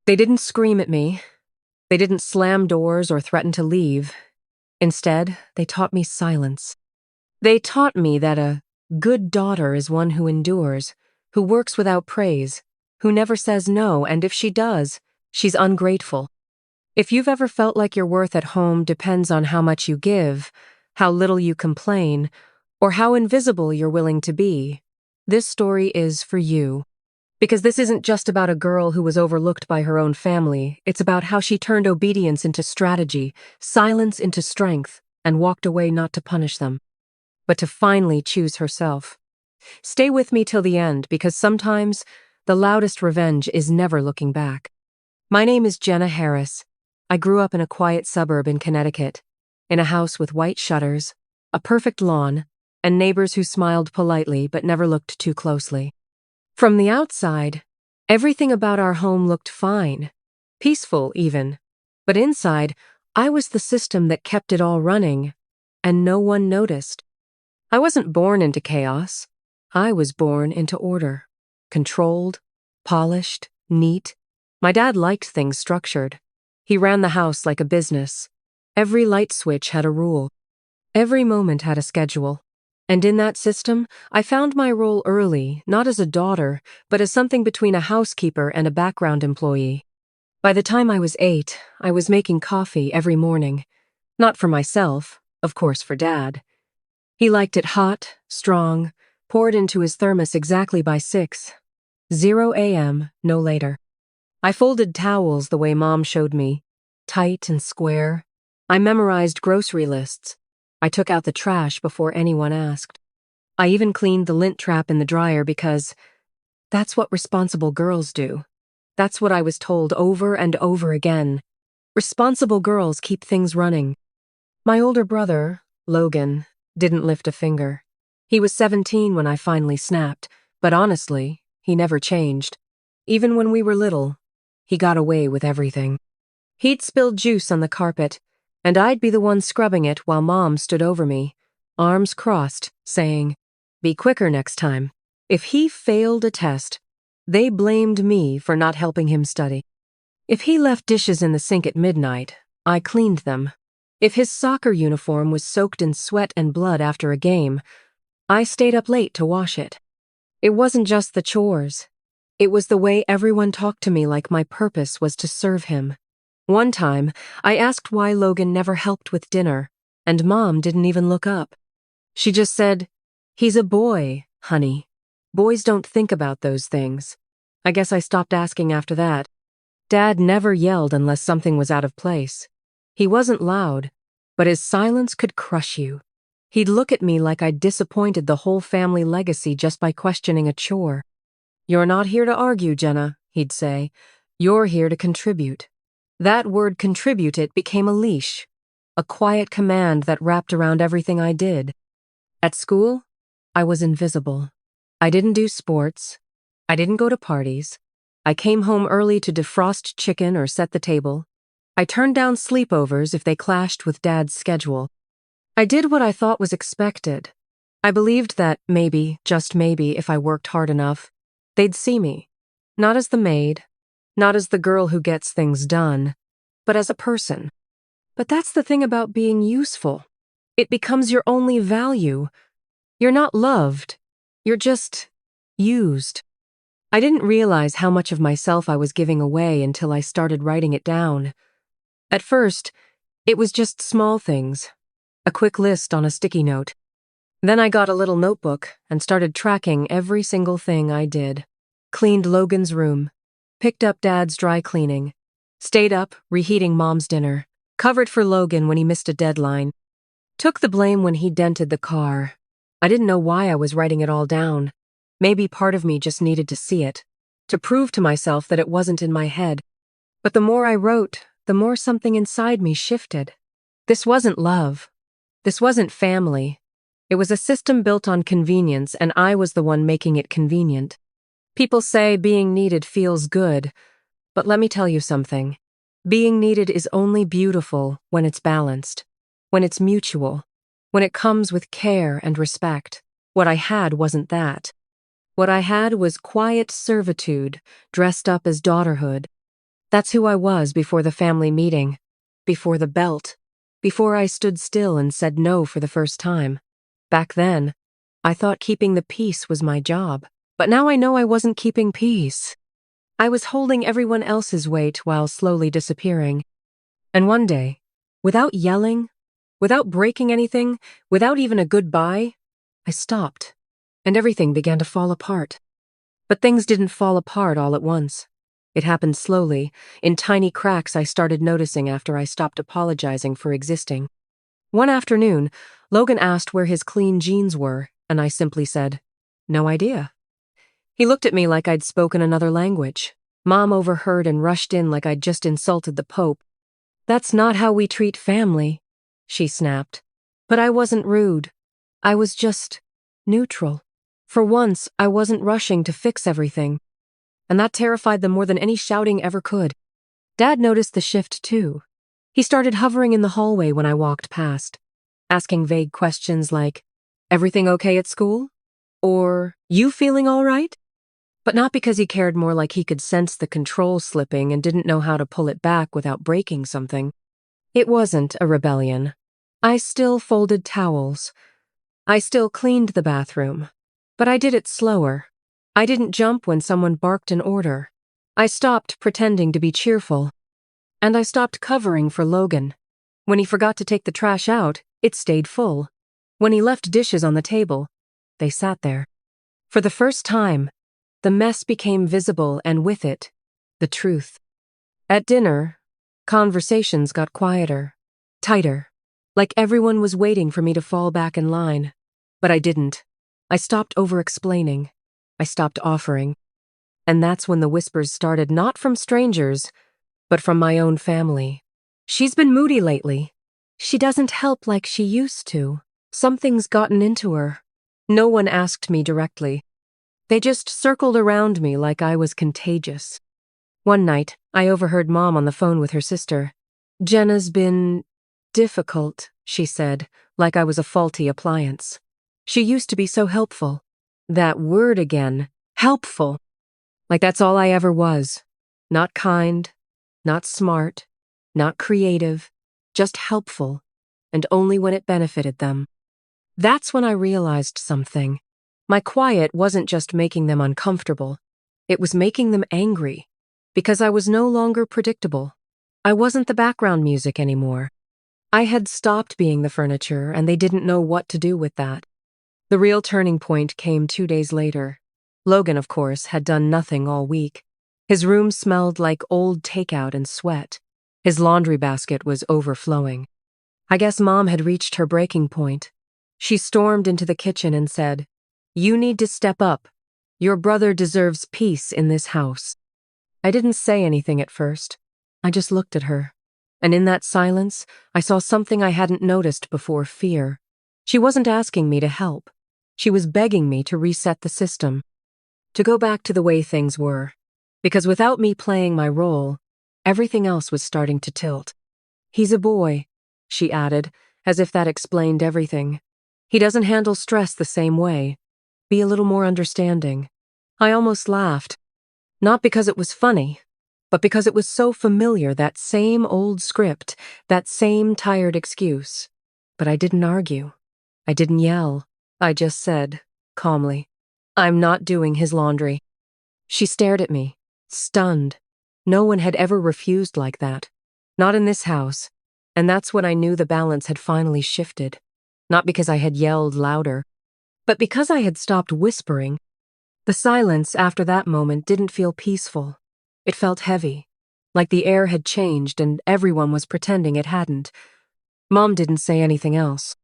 They didn't scream at me. They didn't slam doors or threaten to leave. Instead, they taught me silence. They taught me that a good daughter is one who endures, who works without praise, who never says no, and if she does, she's ungrateful. If you've ever felt like your worth at home depends on how much you give, how little you complain, or how invisible you're willing to be, this story is for you. Because this isn't just about a girl who was overlooked by her own family, it's about how she turned obedience into strategy, silence into strength, and walked away not to punish them, but to finally choose herself. Stay with me till the end, because sometimes the loudest revenge is never looking back. My name is Jenna Harris. I grew up in a quiet suburb in Connecticut, in a house with white shutters, a perfect lawn, and neighbors who smiled politely but never looked too closely. From the outside, everything about our home looked fine, peaceful even, but inside, I was the system that kept it all running, and no one noticed. I wasn't born into chaos. I was born into order. Controlled, polished, neat. My dad liked things structured. He ran the house like a business. Every light switch had a rule. Every moment had a schedule. And in that system, I found my role early, not as a daughter, but as something between a housekeeper and a background employee. By the time I was 8, I was making coffee every morning. Not for myself, of course for Dad. He liked it hot, strong, poured into his thermos exactly by 6. 0 a.m., no later. I folded towels the way Mom showed me, tight and square. I memorized grocery lists. I took out the trash before anyone asked. I even cleaned the lint trap in the dryer because that's what responsible girls do. That's what I was told over and over again. Responsible girls keep things running. My older brother, Logan, didn't lift a finger. He was 17 when I finally snapped, but honestly, he never changed. Even when we were little, he got away with everything. He'd spilled juice on the carpet, and I'd be the one scrubbing it while Mom stood over me, arms crossed, saying, "Be quicker next time." If he failed a test, they blamed me for not helping him study. If he left dishes in the sink at midnight, I cleaned them. If his soccer uniform was soaked in sweat and blood after a game, I stayed up late to wash it. It wasn't just the chores. It was the way everyone talked to me like my purpose was to serve him. One time, I asked why Logan never helped with dinner, and Mom didn't even look up. She just said, "He's a boy, honey. Boys don't think about those things." I guess I stopped asking after that. Dad never yelled unless something was out of place. He wasn't loud, but his silence could crush you. He'd look at me like I'd disappointed the whole family legacy just by questioning a chore. "You're not here to argue, Jenna," he'd say. "You're here to contribute." That word contribute became a leash, a quiet command that wrapped around everything I did. At school, I was invisible. I didn't do sports. I didn't go to parties. I came home early to defrost chicken or set the table. I turned down sleepovers if they clashed with Dad's schedule. I did what I thought was expected. I believed that maybe, just maybe, if I worked hard enough, they'd see me. Not as the maid, not as the girl who gets things done, but as a person. But that's the thing about being useful. It becomes your only value. You're not loved. You're just used. I didn't realize how much of myself I was giving away until I started writing it down. At first, it was just small things, a quick list on a sticky note. Then I got a little notebook and started tracking every single thing I did. Cleaned Logan's room, picked up Dad's dry cleaning, stayed up reheating Mom's dinner, covered for Logan when he missed a deadline, took the blame when he dented the car. I didn't know why I was writing it all down. Maybe part of me just needed to see it, to prove to myself that it wasn't in my head. But the more I wrote, the more something inside me shifted. This wasn't love. This wasn't family. It was a system built on convenience, and I was the one making it convenient. People say being needed feels good, but let me tell you something. Being needed is only beautiful when it's balanced, when it's mutual, when it comes with care and respect. What I had wasn't that. What I had was quiet servitude dressed up as daughterhood. That's who I was before the family meeting, before the belt, before I stood still and said no for the first time. Back then, I thought keeping the peace was my job, but now I know I wasn't keeping peace. I was holding everyone else's weight while slowly disappearing. And one day, without yelling, without breaking anything, without even a goodbye, I stopped, and everything began to fall apart. But things didn't fall apart all at once. It happened slowly, in tiny cracks I started noticing after I stopped apologizing for existing. One afternoon, Logan asked where his clean jeans were, and I simply said, "No idea." He looked at me like I'd spoken another language. Mom overheard and rushed in like I'd just insulted the Pope. "That's not how we treat family," she snapped. But I wasn't rude. I was just neutral. For once, I wasn't rushing to fix everything. And that terrified them more than any shouting ever could. Dad noticed the shift too. He started hovering in the hallway when I walked past, asking vague questions like, "Everything okay at school?" Or, "You feeling all right?" But not because he cared, more like he could sense the control slipping and didn't know how to pull it back without breaking something. It wasn't a rebellion. I still folded towels. I still cleaned the bathroom. But I did it slower. I didn't jump when someone barked an order. I stopped pretending to be cheerful. And I stopped covering for Logan. When he forgot to take the trash out, it stayed full. When he left dishes on the table, they sat there. For the first time, the mess became visible, and with it, the truth. At dinner, conversations got quieter, tighter, like everyone was waiting for me to fall back in line. But I didn't. I stopped over-explaining. I stopped offering. And that's when the whispers started, not from strangers, but from my own family. "She's been moody lately. She doesn't help like she used to. Something's gotten into her." No one asked me directly. They just circled around me like I was contagious. One night, I overheard Mom on the phone with her sister. "Jenna's been difficult," she said, like I was a faulty appliance. "She used to be so helpful." That word again, helpful. Like that's all I ever was. Not kind, not smart, not creative, just helpful, and only when it benefited them. That's when I realized something. My quiet wasn't just making them uncomfortable. It was making them angry, because I was no longer predictable. I wasn't the background music anymore. I had stopped being the furniture, and they didn't know what to do with that. The real turning point came 2 days later. Logan, of course, had done nothing all week. His room smelled like old takeout and sweat. His laundry basket was overflowing. I guess Mom had reached her breaking point. She stormed into the kitchen and said, "You need to step up. Your brother deserves peace in this house." I didn't say anything at first. I just looked at her. And in that silence, I saw something I hadn't noticed before: fear. She wasn't asking me to help. She was begging me to reset the system, to go back to the way things were. Because without me playing my role, everything else was starting to tilt. "He's a boy," she added, as if that explained everything. "He doesn't handle stress the same way. Be a little more understanding." I almost laughed. Not because it was funny, but because it was so familiar, that same old script, that same tired excuse. But I didn't argue. I didn't yell. I just said, calmly, "I'm not doing his laundry." She stared at me, stunned. No one had ever refused like that. Not in this house. And that's when I knew the balance had finally shifted. Not because I had yelled louder, but because I had stopped whispering. The silence after that moment didn't feel peaceful. It felt heavy, like the air had changed and everyone was pretending it hadn't. Mom didn't say anything else.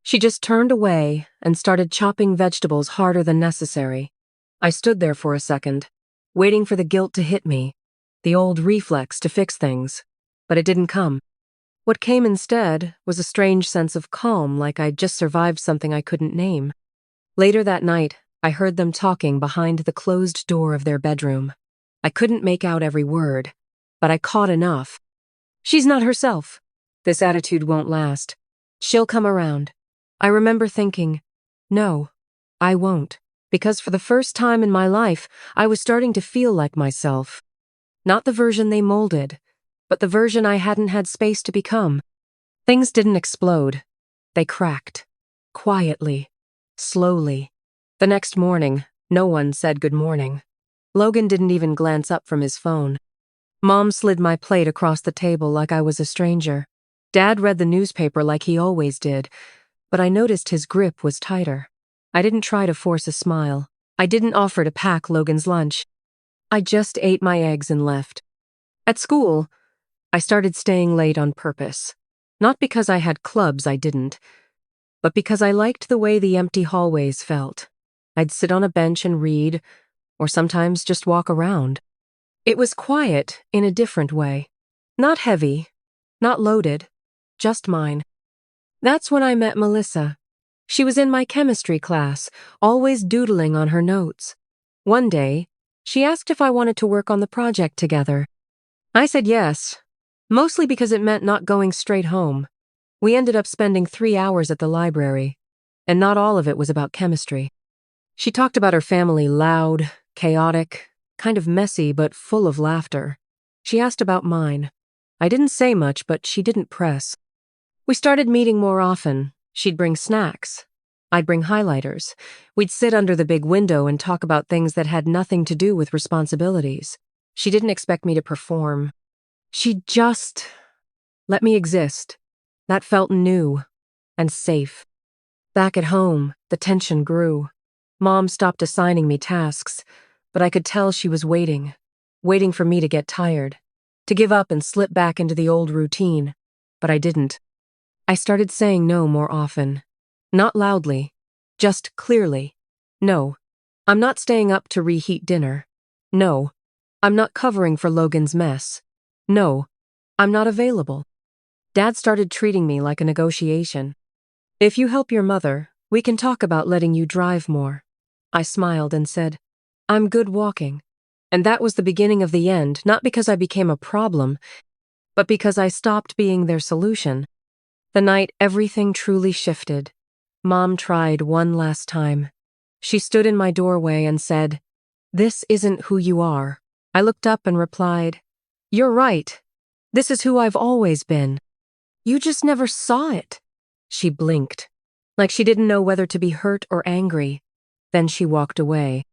She just turned away and started chopping vegetables harder than necessary. I stood there for a second, waiting for the guilt to hit me, the old reflex to fix things, but it didn't come. What came instead was a strange sense of calm, like I'd just survived something I couldn't name. Later that night, I heard them talking behind the closed door of their bedroom. I couldn't make out every word, but I caught enough. "She's not herself. This attitude won't last. She'll come around." I remember thinking, no, I won't, because for the first time in my life, I was starting to feel like myself. Not the version they molded, but the version I hadn't had space to become. Things didn't explode. They cracked. Quietly. Slowly. The next morning, no one said good morning. Logan didn't even glance up from his phone. Mom slid my plate across the table like I was a stranger. Dad read the newspaper like he always did, but I noticed his grip was tighter. I didn't try to force a smile. I didn't offer to pack Logan's lunch. I just ate my eggs and left. At school, I started staying late on purpose. Not because I had clubs I didn't, but because I liked the way the empty hallways felt. I'd sit on a bench and read, or sometimes just walk around. It was quiet in a different way. Not heavy, not loaded, just mine. That's when I met Melissa. She was in my chemistry class, always doodling on her notes. One day, she asked if I wanted to work on the project together. I said yes, mostly because it meant not going straight home. We ended up spending 3 hours at the library, and not all of it was about chemistry. She talked about her family loud, chaotic, kind of messy but full of laughter. She asked about mine. I didn't say much, but she didn't press. We started meeting more often. She'd bring snacks. I'd bring highlighters. We'd sit under the big window and talk about things that had nothing to do with responsibilities. She didn't expect me to perform. She just let me exist. That felt new and safe. Back at home, the tension grew. Mom stopped assigning me tasks, but I could tell she was waiting for me to get tired, to give up and slip back into the old routine. But I didn't. I started saying no more often. Not loudly, just clearly. No, I'm not staying up to reheat dinner. No, I'm not covering for Logan's mess. No, I'm not available. Dad started treating me like a negotiation. If you help your mother, we can talk about letting you drive more. I smiled and said, I'm good walking. And that was the beginning of the end, not because I became a problem, but because I stopped being their solution. The night everything truly shifted. Mom tried one last time. She stood in my doorway and said, This isn't who you are. I looked up and replied, You're right. This is who I've always been. You just never saw it. She blinked, like she didn't know whether to be hurt or angry. Then she walked away.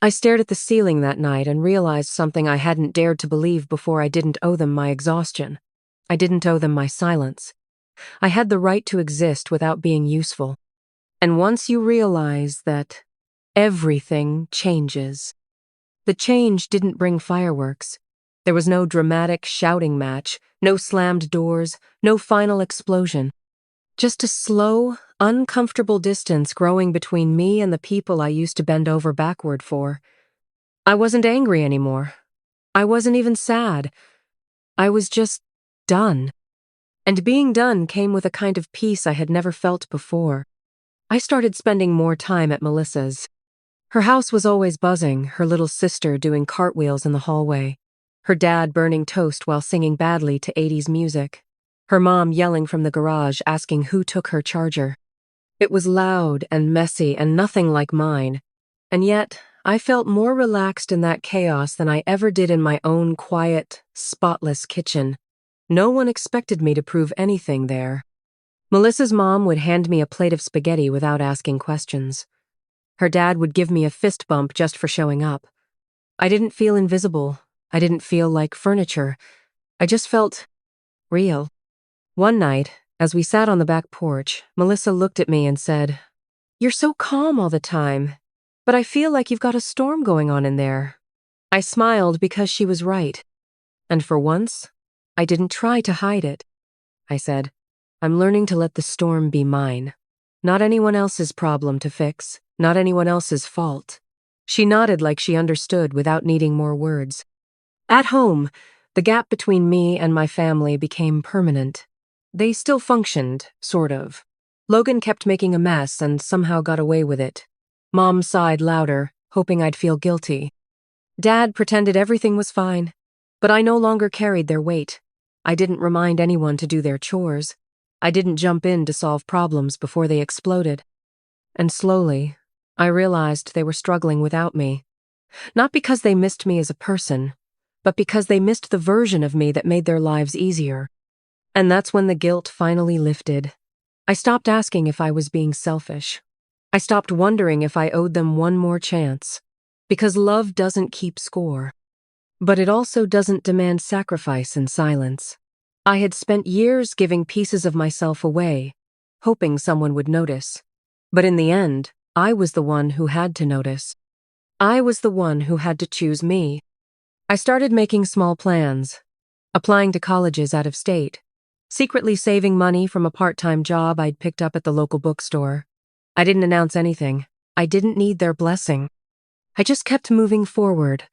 I stared at the ceiling that night and realized something I hadn't dared to believe before. I didn't owe them my exhaustion. I didn't owe them my silence. I had the right to exist without being useful. And once you realize that everything changes. The change didn't bring fireworks. There was no dramatic shouting match, no slammed doors, no final explosion. Just a slow, uncomfortable distance growing between me and the people I used to bend over backward for. I wasn't angry anymore. I wasn't even sad. I was just done. And being done came with a kind of peace I had never felt before. I started spending more time at Melissa's. Her house was always buzzing, her little sister doing cartwheels in the hallway, her dad burning toast while singing badly to 80s music, her mom yelling from the garage asking who took her charger. It was loud and messy and nothing like mine, and yet I felt more relaxed in that chaos than I ever did in my own quiet, spotless kitchen. No one expected me to prove anything there. Melissa's mom would hand me a plate of spaghetti without asking questions. Her dad would give me a fist bump just for showing up. I didn't feel invisible. I didn't feel like furniture. I just felt real. One night, as we sat on the back porch, Melissa looked at me and said, You're so calm all the time, but I feel like you've got a storm going on in there. I smiled because she was right. And for once, I didn't try to hide it. I said, I'm learning to let the storm be mine. Not anyone else's problem to fix, not anyone else's fault. She nodded like she understood without needing more words. At home, the gap between me and my family became permanent. They still functioned, sort of. Logan kept making a mess and somehow got away with it. Mom sighed louder, hoping I'd feel guilty. Dad pretended everything was fine, but I no longer carried their weight. I didn't remind anyone to do their chores. I didn't jump in to solve problems before they exploded. And slowly, I realized they were struggling without me. Not because they missed me as a person, but because they missed the version of me that made their lives easier. And that's when the guilt finally lifted. I stopped asking if I was being selfish. I stopped wondering if I owed them one more chance. Because love doesn't keep score. But it also doesn't demand sacrifice in silence. I had spent years giving pieces of myself away, hoping someone would notice. But in the end, I was the one who had to notice. I was the one who had to choose me. I started making small plans, applying to colleges out of state, secretly saving money from a part-time job I'd picked up at the local bookstore. I didn't announce anything. I didn't need their blessing. I just kept moving forward,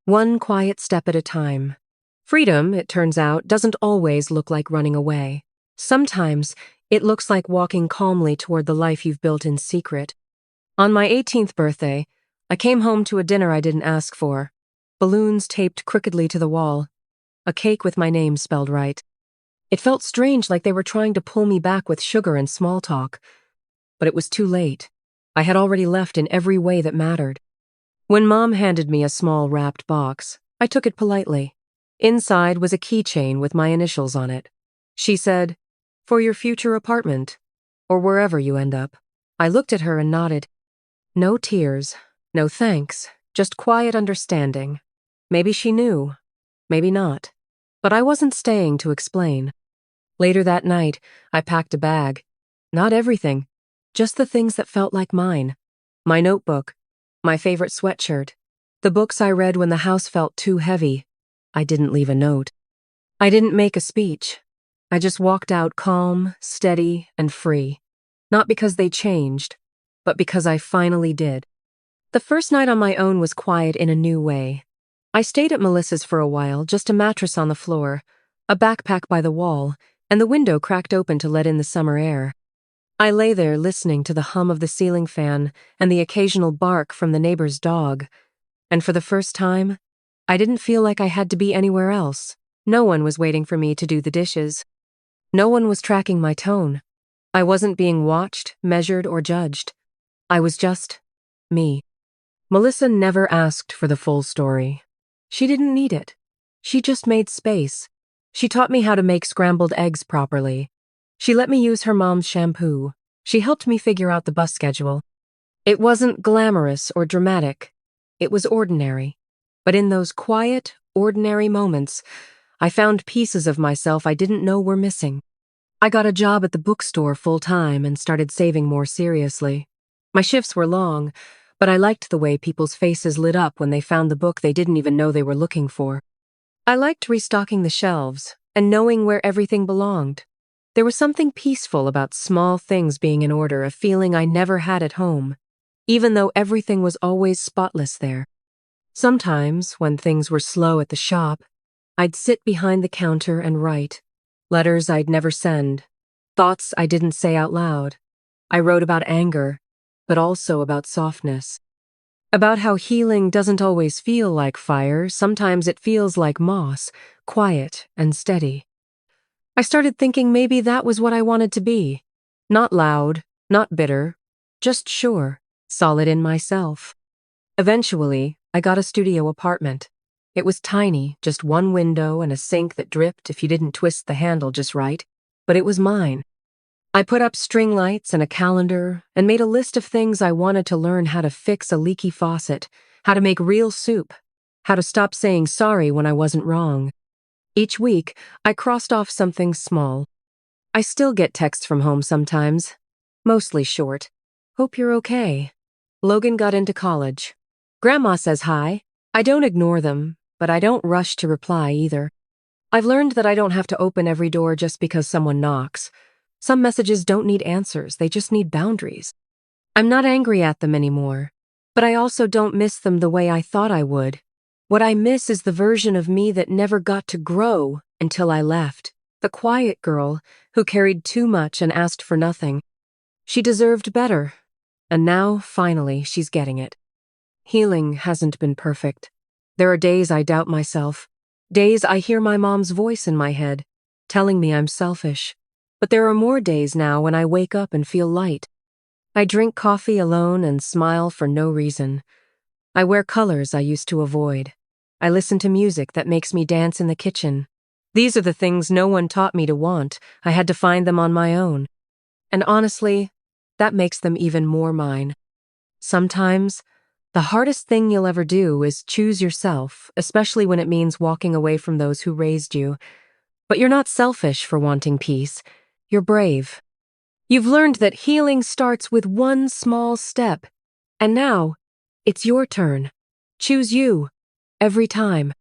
one quiet step at a time. Freedom, it turns out, doesn't always look like running away. Sometimes it looks like walking calmly toward the life you've built in secret. On my 18th birthday, I came home to a dinner I didn't ask for. Balloons taped crookedly to the wall. A cake with my name spelled right. It felt strange, like they were trying to pull me back with sugar and small talk. But it was too late. I had already left in every way that mattered. When Mom handed me a small wrapped box, I took it politely. Inside was a keychain with my initials on it. She said, "For your future apartment, or wherever you end up." I looked at her and nodded. No tears, no thanks, just quiet understanding. Maybe she knew, maybe not. But I wasn't staying to explain. Later that night, I packed a bag. Not everything, just the things that felt like mine. My notebook, my favorite sweatshirt, the books I read when the house felt too heavy. I didn't leave a note. I didn't make a speech. I just walked out calm, steady, and free. Not because they changed, but because I finally did. The first night on my own was quiet in a new way. I stayed at Melissa's for a while, just a mattress on the floor, a backpack by the wall, and the window cracked open to let in the summer air. I lay there listening to the hum of the ceiling fan and the occasional bark from the neighbor's dog. And for the first time, I didn't feel like I had to be anywhere else. No one was waiting for me to do the dishes. No one was tracking my tone. I wasn't being watched, measured, or judged. I was just me. Melissa never asked for the full story. She didn't need it. She just made space. She taught me how to make scrambled eggs properly. She let me use her mom's shampoo. She helped me figure out the bus schedule. It wasn't glamorous or dramatic. It was ordinary. But in those quiet, ordinary moments, I found pieces of myself I didn't know were missing. I got a job at the bookstore full-time and started saving more seriously. My shifts were long, but I liked the way people's faces lit up when they found the book they didn't even know they were looking for. I liked restocking the shelves and knowing where everything belonged. There was something peaceful about small things being in order, a feeling I never had at home, even though everything was always spotless there. Sometimes, when things were slow at the shop, I'd sit behind the counter and write. Letters I'd never send, thoughts I didn't say out loud. I wrote about anger, but also about softness. About how healing doesn't always feel like fire, sometimes it feels like moss, quiet and steady. I started thinking maybe that was what I wanted to be. Not loud, not bitter, just sure, solid in myself. Eventually, I got a studio apartment. It was tiny, just one window and a sink that dripped if you didn't twist the handle just right, but it was mine. I put up string lights and a calendar and made a list of things I wanted to learn: how to fix a leaky faucet, how to make real soup, how to stop saying sorry when I wasn't wrong. Each week, I crossed off something small. I still get texts from home sometimes, mostly short. "Hope you're okay. Logan got into college. Grandma says hi." I don't ignore them, but I don't rush to reply either. I've learned that I don't have to open every door just because someone knocks. Some messages don't need answers, they just need boundaries. I'm not angry at them anymore, but I also don't miss them the way I thought I would. What I miss is the version of me that never got to grow until I left. The quiet girl who carried too much and asked for nothing. She deserved better, and now, finally, she's getting it. Healing hasn't been perfect. There are days I doubt myself, days I hear my mom's voice in my head, telling me I'm selfish. But there are more days now when I wake up and feel light. I drink coffee alone and smile for no reason. I wear colors I used to avoid. I listen to music that makes me dance in the kitchen. These are the things no one taught me to want. I had to find them on my own. And honestly, that makes them even more mine. Sometimes, the hardest thing you'll ever do is choose yourself, especially when it means walking away from those who raised you. But you're not selfish for wanting peace. You're brave. You've learned that healing starts with one small step. And now, it's your turn. Choose you, every time.